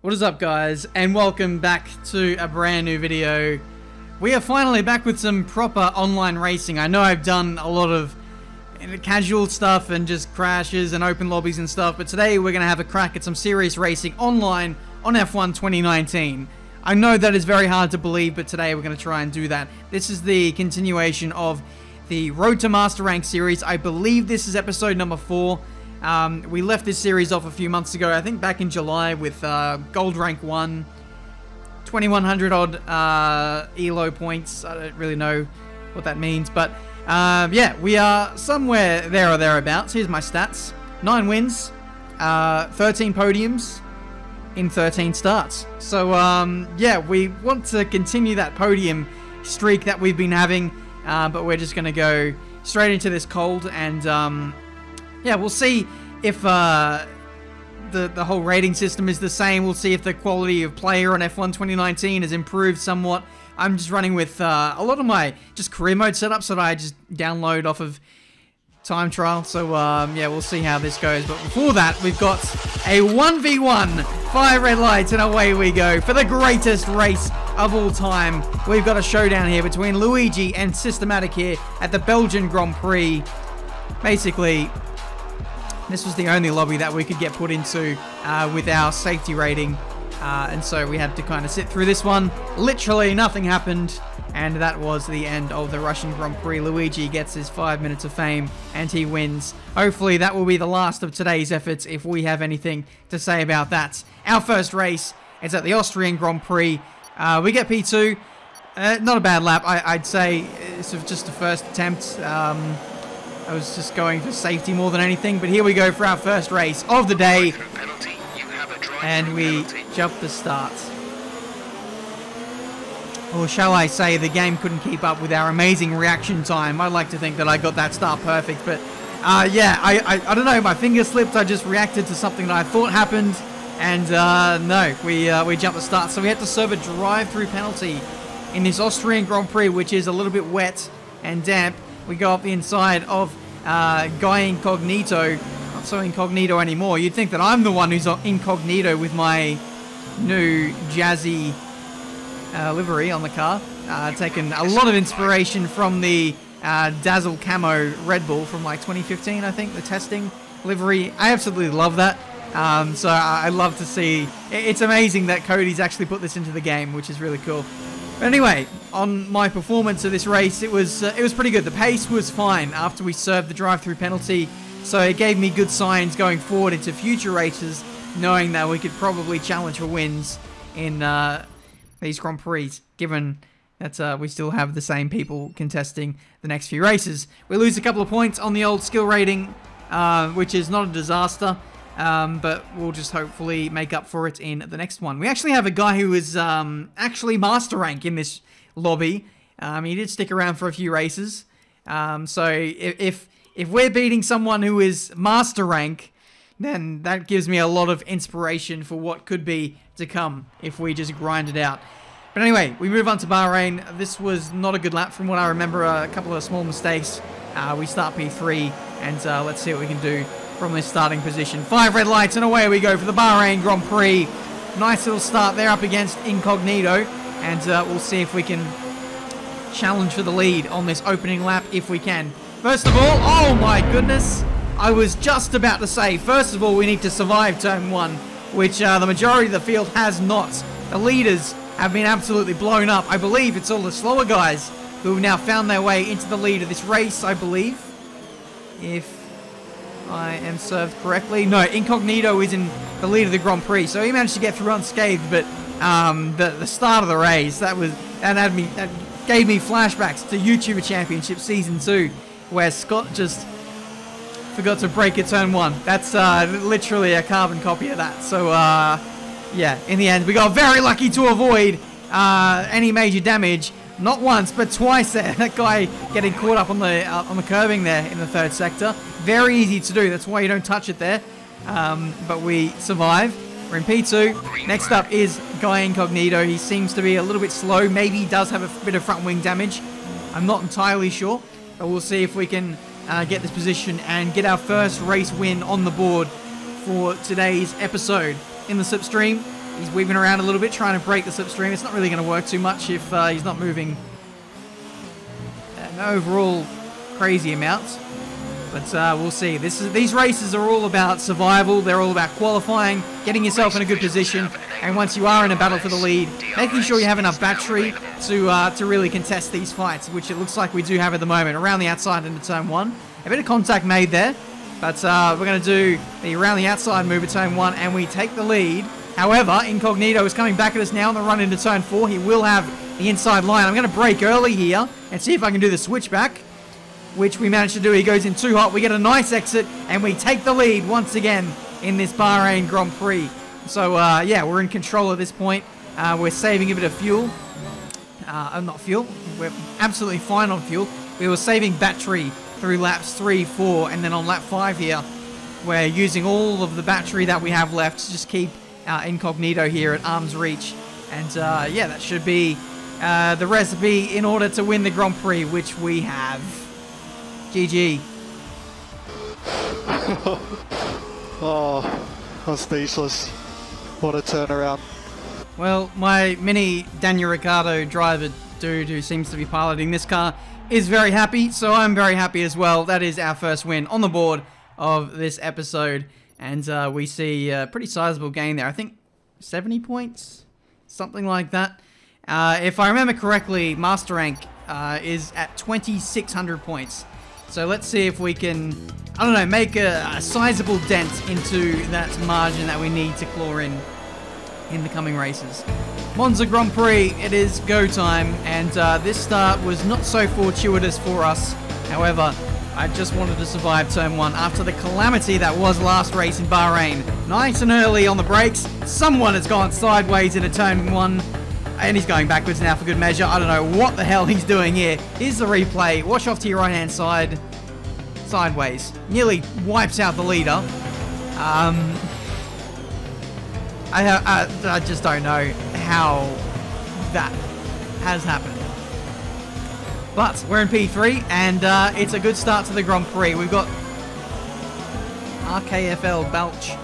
What is up, guys, and welcome back to a brand new video. We are finally back with some proper online racing. I know I've done a lot of casual stuff and just crashes and open lobbies and stuff, but today we're going to have a crack at some serious racing online on F1 2019. I know that is very hard to believe, but today we're going to try and do that. This is the continuation of the Road to Master Rank series. I believe this is episode number 4. We left this series off a few months ago, I think back in July, with Gold Rank 1, 2100 odd ELO points. I don't really know what that means, but yeah, we are somewhere there or thereabouts. Here's my stats: 9 wins, 13 podiums in 13 starts. So yeah, we want to continue that podium streak that we've been having, but we're just going to go straight into this cold and yeah, we'll see if the whole rating system is the same. We'll see if the quality of player on F1 2019 has improved somewhat. I'm just running with a lot of my just career mode setups that I just download off of time trial. So yeah, we'll see how this goes. But before that, we've got a 1v1, 5 red lights, and away we go for the greatest race of all time. We've got a showdown here between Luigi and Systematic here at the Belgian Grand Prix. Basically, this was the only lobby that we could get put into with our safety rating, and so we had to kind of sit through this one. Literally nothing happened, and that was the end of the Russian Grand Prix. Luigi gets his 5 minutes of fame, and he wins. Hopefully that will be the last of today's efforts, if we have anything to say about that. Our first race is at the Austrian Grand Prix. We get P2. Not a bad lap, I'd say. It's just the first attempt. I was just going for safety more than anything, but here we go for our first race of the day, and we jump the start. Or shall I say, the game couldn't keep up with our amazing reaction time. I'd like to think that I got that start perfect, but yeah, I don't know, my finger slipped. I just reacted to something that I thought happened, and no, we jumped the start. So we had to serve a drive-through penalty in this Austrian Grand Prix, which is a little bit wet and damp. We go up the inside of Guy Incognito. Not so incognito anymore. You'd think that I'm the one who's incognito with my new jazzy livery on the car. Taken a lot of inspiration from the Dazzle Camo Red Bull from like 2015, I think, the testing livery. I absolutely love that. So I love to see. It's amazing that Cody's actually put this into the game, which is really cool. But anyway, on my performance of this race, it was pretty good. The pace was fine after we served the drive-through penalty, so it gave me good signs going forward into future races, knowing that we could probably challenge for wins in these Grand Prix, given that we still have the same people contesting the next few races. We lose a couple of points on the old skill rating, which is not a disaster. But we'll just hopefully make up for it in the next one. We actually have a guy who is actually Master Rank in this lobby. He did stick around for a few races. So if we're beating someone who is Master Rank, then that gives me a lot of inspiration for what could be to come if we just grind it out. But anyway, we move on to Bahrain. This was not a good lap from what I remember. A couple of small mistakes. We start P3, and let's see what we can do from this starting position. 5 red lights, and away we go for the Bahrain Grand Prix. Nice little start there up against Incognito, and we'll see if we can challenge for the lead on this opening lap if we can. First of all, oh my goodness, I was just about to say, first of all, we need to survive turn 1, which the majority of the field has not. The leaders have been absolutely blown up. I believe it's all the slower guys who have now found their way into the lead of this race, I believe, if I am served correctly. No, Incognito is in the lead of the Grand Prix, so he managed to get through unscathed. But the start of the race, that gave me flashbacks to YouTuber Championship Season 2, where Scott just forgot to brake at turn 1. That's literally a carbon copy of that. So yeah, in the end, we got very lucky to avoid any major damage. Not once, but twice there. That guy getting caught up on the curbing there in the 3rd sector. Very easy to do. That's why you don't touch it there. But we survive. We're in P2. Next up is Guy Incognito. He seems to be a little bit slow. Maybe he does have a bit of front wing damage. I'm not entirely sure. But we'll see if we can get this position and get our first race win on the board for today's episode. In the slipstream He's weaving around a little bit, trying to break the slipstream. It's not really going to work too much if he's not moving an overall crazy amount. But we'll see. These races are all about survival. They're all about qualifying, getting yourself in a good position, and once you are in a battle for the lead, making sure you have enough battery to really contest these fights, which it looks like we do have at the moment. Around the outside into turn 1. A bit of contact made there, but we're going to do the around the outside move at turn 1, and we take the lead. However, Incognito is coming back at us now on the run into turn 4. He will have the inside line. I'm going to brake early here and see if I can do the switchback, which we managed to do. He goes in too hot. We get a nice exit, and we take the lead once again in this Bahrain Grand Prix. So, yeah, we're in control at this point. We're saving a bit of fuel. Not fuel. We're absolutely fine on fuel. We were saving battery through laps 3, 4, and then on lap 5 here, we're using all of the battery that we have left to just keep Incognito here at arm's reach. And, yeah, that should be the recipe in order to win the Grand Prix, which we have. GG. Oh, I'm speechless. What a turnaround. Well, my mini Daniel Ricciardo driver dude who seems to be piloting this car is very happy, so I'm very happy as well. That is our first win on the board of this episode, and we see a pretty sizable gain there. I think 70 points, something like that. If I remember correctly, Master Rank is at 2,600 points. So let's see if we can, I don't know, make a sizable dent into that margin that we need to claw in the coming races. Monza Grand Prix, it is go time, and this start was not so fortuitous for us. However, I just wanted to survive turn 1 after the calamity that was last race in Bahrain. Nice and early on the brakes. Someone has gone sideways into turn 1. And he's going backwards now for good measure. I don't know what the hell he's doing here. Here's the replay. Wash off to your right-hand side. Sideways. Nearly wipes out the leader. I just don't know how that has happened. But we're in P3, and it's a good start to the Grand Prix. We've got RKFL Belch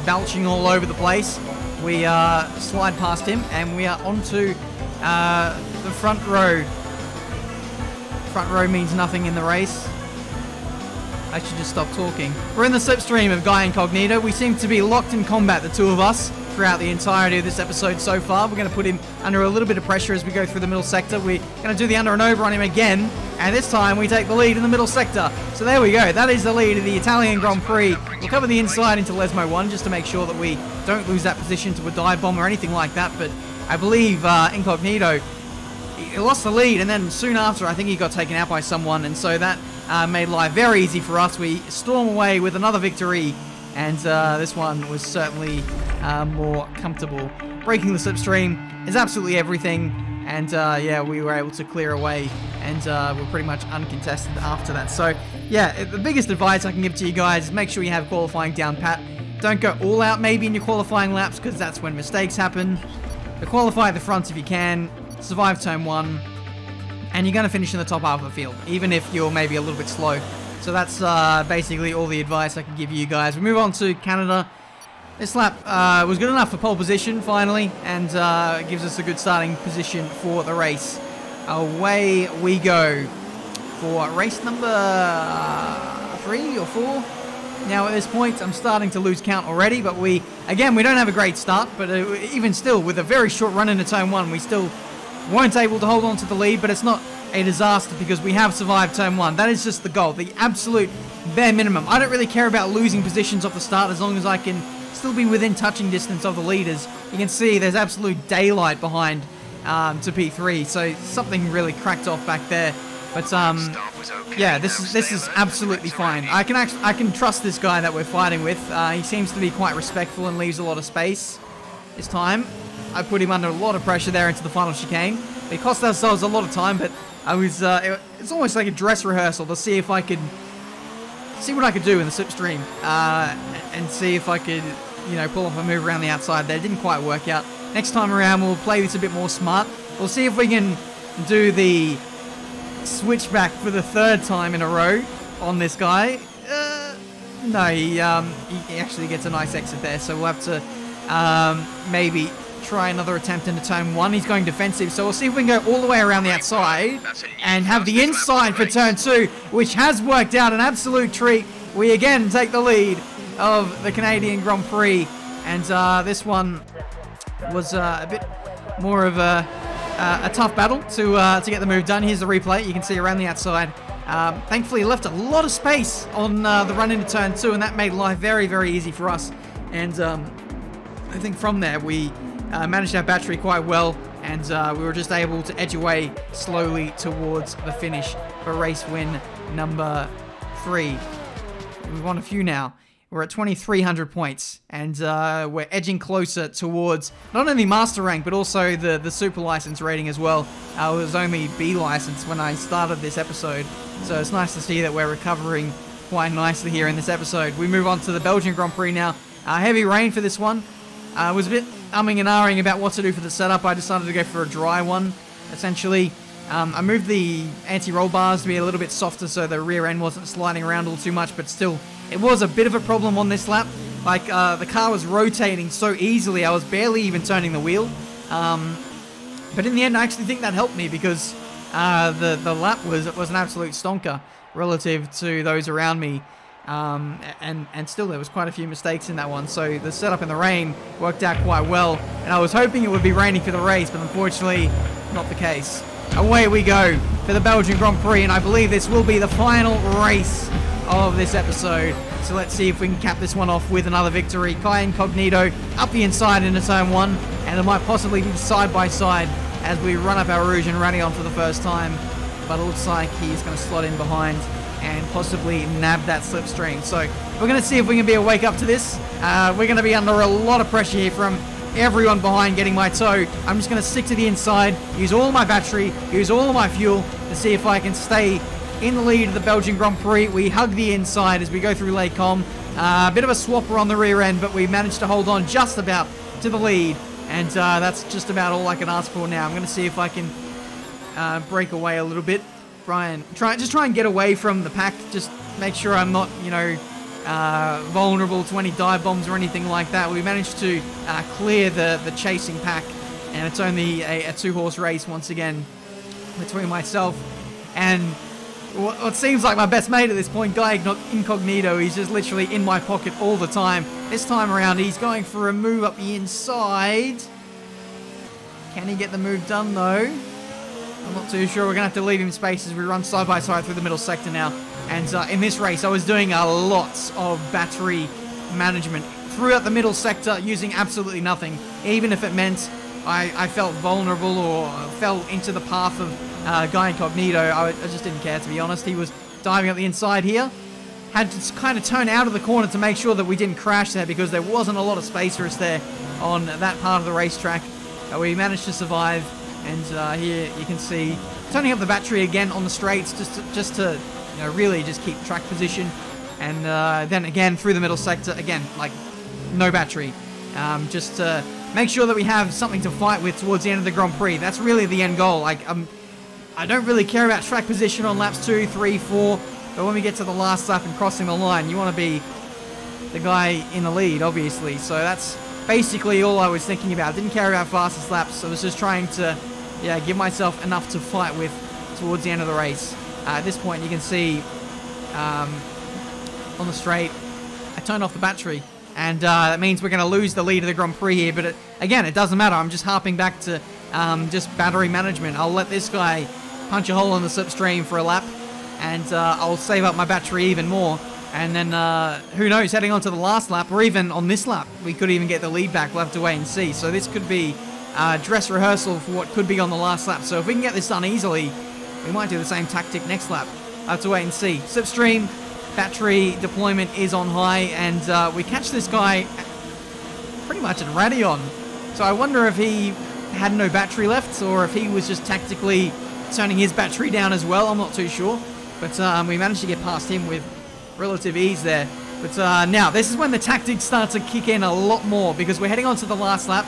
belching all over the place. We slide past him, and we are onto the front row. Front row means nothing in the race. I should just stop talking. We're in the slipstream of Guy Incognito. We seem to be locked in combat, the two of us, throughout the entirety of this episode so far. We're going to put him under a little bit of pressure as we go through the middle sector. We're going to do the under and over on him again, and this time we take the lead in the middle sector. So there we go. That is the lead of the Italian Grand Prix. We'll cover the inside into Lesmo 1 just to make sure that we don't lose that position to a dive bomb or anything like that. But I believe Incognito, he lost the lead, and then soon after I think he got taken out by someone, and so that made life very easy for us. We storm away with another victory, and this one was certainly more comfortable. Breaking the slipstream is absolutely everything, and yeah, we were able to clear away, and we're pretty much uncontested after that. So yeah, the biggest advice I can give to you guys is make sure you have qualifying down pat. Don't go all out maybe in your qualifying laps, because that's when mistakes happen. But qualify at the front if you can, survive turn 1, and you're going to finish in the top half of the field, even if you're maybe a little bit slow. So that's basically all the advice I can give you guys. We move on to Canada. This lap was good enough for pole position, finally, and it gives us a good starting position for the race. Away we go for race number 3 or 4. Now, at this point, I'm starting to lose count already, but we don't have a great start, but even still, with a very short run into turn 1, we still weren't able to hold on to the lead, but it's not a disaster because we have survived turn 1. That is just the goal, the absolute bare minimum. I don't really care about losing positions off the start as long as I can still be within touching distance of the leaders. You can see there's absolute daylight behind to P3, so something really cracked off back there. But yeah, this is absolutely fine. I can trust this guy that we're fighting with. He seems to be quite respectful and leaves a lot of space. This time, I put him under a lot of pressure there into the final chicane. It cost ourselves a lot of time, but I was it's almost like a dress rehearsal to see if I could see what I could do in the slipstream and see if I could, you know, pull off a move around the outside there. It didn't quite work out. Next time around, we'll play this a bit more smart. We'll see if we can do the switchback for the 3rd time in a row on this guy. No, he actually gets a nice exit there, so we'll have to maybe try another attempt into turn 1. He's going defensive, so we'll see if we can go all the way around the outside and have the inside for turn 2, which has worked out, an absolute treat. We again take the lead of the Canadian Grand Prix, and this one was a bit more of a tough battle to get the move done. Here's the replay. You can see around the outside. Thankfully, left a lot of space on the run into turn 2, and that made life very, very easy for us. And I think from there, we managed our battery quite well, and we were just able to edge away slowly towards the finish for race win number 3. We've won a few now. We're at 2,300 points, and we're edging closer towards not only Master Rank, but also the Super License rating as well. It was only B License when I started this episode, so it's nice to see that we're recovering quite nicely here in this episode. We move on to the Belgian Grand Prix now. Heavy rain for this one. I was a bit umming and ahhing about what to do for the setup. I decided to go for a dry one, essentially. I moved the anti-roll bars to be a little bit softer so the rear end wasn't sliding around all too much, but still, it was a bit of a problem on this lap. Like, the car was rotating so easily, I was barely even turning the wheel. But in the end, I actually think that helped me because the lap was an absolute stonker relative to those around me. And still, there was quite a few mistakes in that one, so the setup in the rain worked out quite well, and I was hoping it would be raining for the race, but unfortunately, not the case. Away we go for the Belgian Grand Prix, and I believe this will be the final race of this episode. So let's see if we can cap this one off with another victory. Kai Incognito up the inside into turn 1, and it might possibly be side by side as we run up our Rouge and Radion for the first time. But it looks like he's going to slot in behind and possibly nab that slipstream. So we're going to see if we can be awake up to this. We're going to be under a lot of pressure here from everyone behind getting my toe. I'm just going to stick to the inside, use all my battery, use all my fuel to see if I can stay in the lead of the Belgian Grand Prix. We hug the inside as we go through Les Combes. A bit of a swapper on the rear end, but we managed to hold on just about to the lead. And that's just about all I can ask for now. I'm going to see if I can break away a little bit. Just try and get away from the pack. Just make sure I'm not, vulnerable to any dive bombs or anything like that. We managed to clear the chasing pack, and it's only a two-horse race once again between myself and what seems like my best mate at this point, Guy Incognito. He's just literally in my pocket all the time. This time around, he's going for a move up the inside. Can he get the move done, though? I'm not too sure. We're going to have to leave him space as we run side by side through the middle sector now. And in this race, I was doing a lot of battery management throughout the middle sector, using absolutely nothing. Even if it meant I felt vulnerable or fell into the path of Guy Incognito, I just didn't care, to be honest. He was diving up the inside here. Had to kind of turn out of the corner to make sure that we didn't crash there, because there wasn't a lot of space for us there on that part of the racetrack. We managed to survive, and here you can see turning up the battery again on the straights just to really just keep track position, and then again through the middle sector, again, like no battery, just to make sure that we have something to fight with towards the end of the Grand Prix. That's really the end goal. Like, I don't really care about track position on laps 2, 3, 4, but when we get to the last lap and crossing the line, you want to be the guy in the lead, obviously. So that's basically all I was thinking about. Didn't care about fastest laps. I was just trying to, give myself enough to fight with towards the end of the race. At this point, you can see on the straight, I turned off the battery, and that means we're going to lose the lead of the Grand Prix here. But again, it doesn't matter. I'm just harping back to just battery management. I'll let this guy punch a hole in the slipstream for a lap, and I'll save up my battery even more. And then, who knows, heading on to the last lap, or even on this lap, we could even get the lead back. We'll have to wait and see. So this could be dress rehearsal for what could be on the last lap. So if we can get this done easily, we might do the same tactic next lap. I'll have to wait and see. Slipstream, battery deployment is on high, and we catch this guy pretty much at Radion. So I wonder if he had no battery left, or if he was just tactically turning his battery down as well. I'm not too sure. But we managed to get past him with relative ease there. But now, this is when the tactics start to kick in a lot more, because we're heading on to the last lap.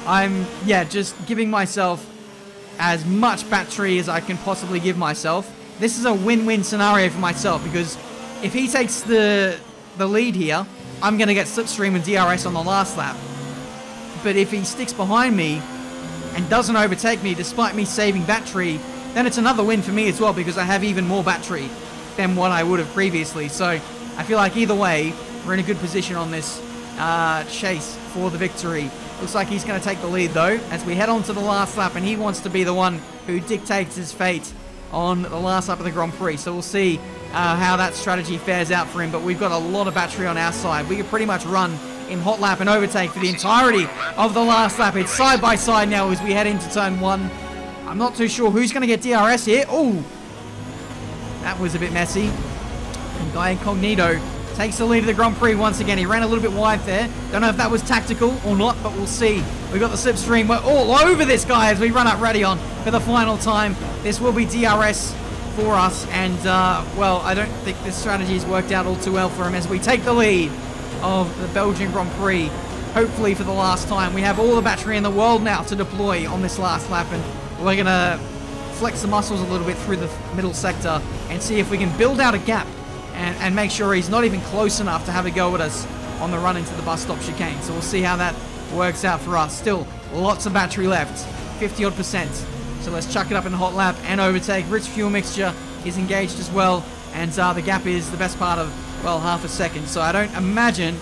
I'm, just giving myself as much battery as I can possibly give myself. This is a win-win scenario for myself, because if he takes the lead here, I'm going to get slipstream and DRS on the last lap. But if he sticks behind me and doesn't overtake me despite me saving battery, then it's another win for me as well, because I have even more battery than what I would have previously. So I feel like either way, we're in a good position on this chase for the victory. Looks like he's going to take the lead though, as we head on to the last lap, and he wants to be the one who dictates his fate on the last lap of the Grand Prix. So we'll see how that strategy fares out for him, but we've got a lot of battery on our side. We can pretty much run in hot lap and overtake for the entirety of the last lap. It's side by side now as we head into turn 1. I'm not too sure who's going to get DRS here. Oh, that was a bit messy. And Guy Incognito takes the lead of the Grand Prix once again. He ran a little bit wide there. Don't know if that was tactical or not, but we'll see. We've got the slipstream. We're all over this guy as we run up Radion for the final time. This will be DRS for us, and well, I don't think this strategy has worked out all too well for him as we take the lead of the Belgian Grand Prix, hopefully for the last time. We have all the battery in the world now to deploy on this last lap, and we're going to flex the muscles a little bit through the middle sector and see if we can build out a gap and make sure he's not even close enough to have a go at us on the run into the bus stop chicane. So we'll see how that works out for us. Still lots of battery left, 50 odd %. So let's chuck it up in the hot lap and overtake. Rich fuel mixture is engaged as well, and the gap is the best part of, well, half a second. So I don't imagine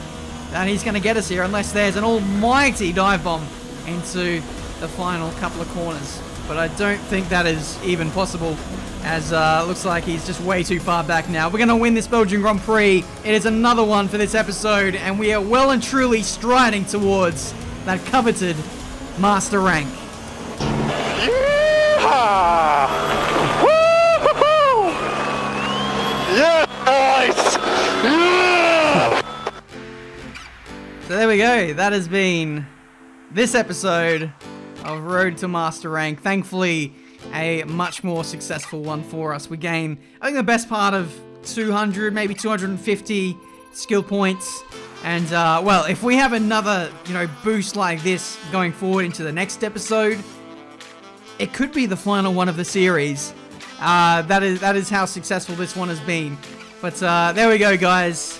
that he's going to get us here unless there's an almighty dive bomb into the final couple of corners. But I don't think that is even possible, as looks like he's just way too far back now. We're going to win this Belgian Grand Prix. It is another one for this episode, and we are well and truly striding towards that coveted master rank. Yeehaw! Woo-hoo-hoo! Yeah, boys! Yeah! So there we go. That has been this episode of Road to Master Rank. Thankfully, a much more successful one for us. We gain, I think, the best part of 200, maybe 250 skill points. And, well, if we have another, boost like this going forward into the next episode, it could be the final one of the series. That is how successful this one has been. But there we go, guys.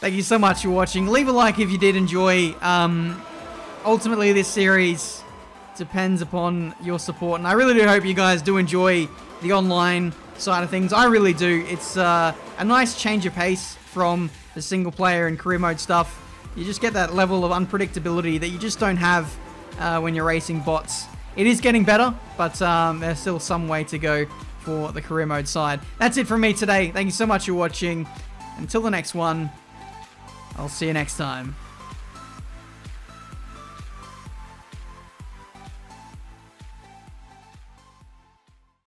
Thank you so much for watching. Leave a like if you did enjoy. Ultimately, this series depends upon your support, and I really do hope you guys do enjoy the online side of things. I really do. It's a nice change of pace from the single player and career mode stuff. You just get that level of unpredictability that you just don't have when you're racing bots. It is getting better, but there's still some way to go for the career mode side. That's it from me today. Thank you so much for watching. Until the next one, I'll see you next time.